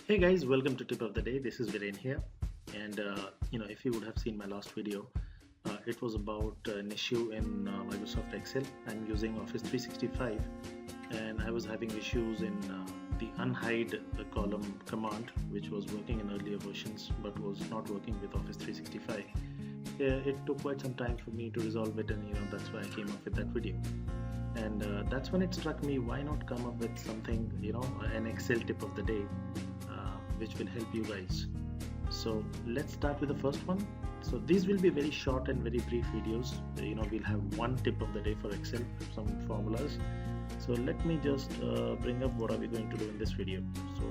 Hey guys, welcome to Tip of the Day. This is Viren here, and if you would have seen my last video, it was about an issue in Microsoft Excel. I'm using Office 365, and I was having issues in the unhide column command, which was working in earlier versions but was not working with Office 365. It took quite some time for me to resolve it, and that's why I came up with that video. And that's when it struck me, why not come up with something, an Excel tip of the day, which will help you guys. So let's start with the first one. So these will be very short and very brief videos. We'll have one tip of the day for Excel, some formulas. So let me just bring up what are we going to do in this video. So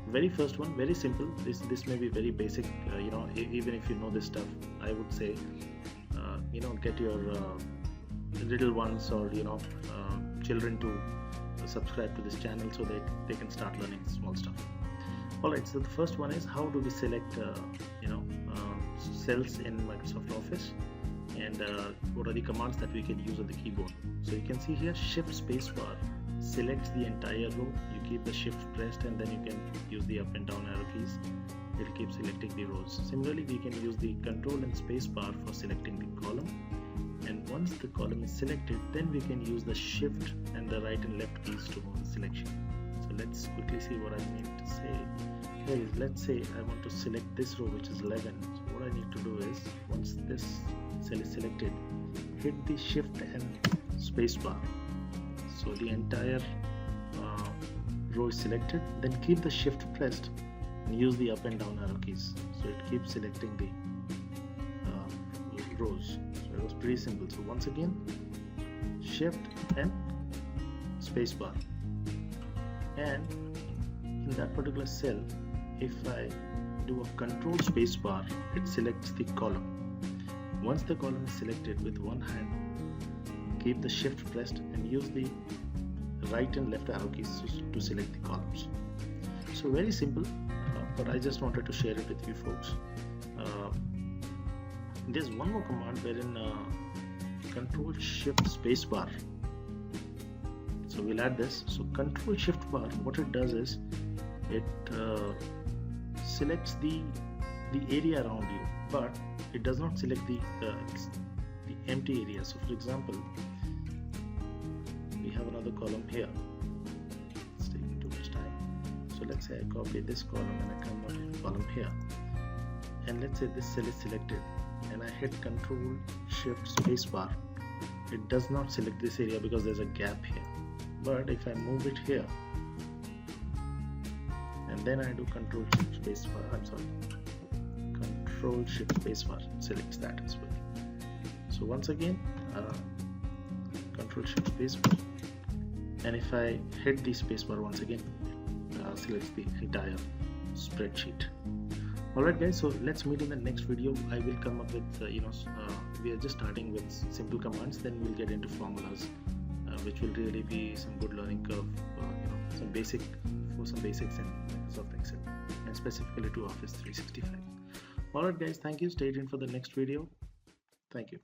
very first one, very simple. This may be very basic. Even if you know this stuff, I would say get your little ones or children to subscribe to this channel so that they can start learning small stuff. Alright, so the first one is how do we select cells in Microsoft Office, and what are the commands that we can use on the keyboard. So you can see here Shift spacebar selects the entire row. You keep the Shift pressed and then you can use the up and down arrow keys. It will keep selecting the rows. Similarly, we can use the Control and spacebar for selecting the column. And once the column is selected, then we can use the Shift and the right and left keys to move the selection. So let's quickly see what I mean to say. Okay, let's say I want to select this row, which is 11. So what I need to do is, once this cell is selected, hit the Shift and spacebar. So the entire row is selected. Then keep the Shift pressed and use the up and down arrow keys. So it keeps selecting the rows. So it was pretty simple. So once again, Shift and spacebar. And in that particular cell, if I do a Control spacebar, it selects the column. Once the column is selected, with one hand, keep the Shift pressed and use the right and left arrow keys to select the columns. So very simple, but I just wanted to share it with you folks. There's one more command wherein Control Shift spacebar. So we'll add this. So Control Shift bar, what it does is it selects the area around you, but it does not select the empty area. So for example, we have another column here. It's taking too much time. So let's say I copy this column and I come to the column here, and let's say this cell is selected, and I hit Control Shift spacebar. It does not select this area because there's a gap here. But if I move it here and then I do Control Shift spacebar, Control Shift spacebar selects that as well. So once again, Control Shift spacebar, and if I hit the spacebar once again, it selects the entire spreadsheet. Alright guys, so let's meet in the next video. I will come up with we are just starting with simple commands, then we'll get into formulas, which will really be some good learning curve, some basics in Microsoft Excel, and specifically to Office 365. Alright guys, thank you. Stay tuned for the next video. Thank you.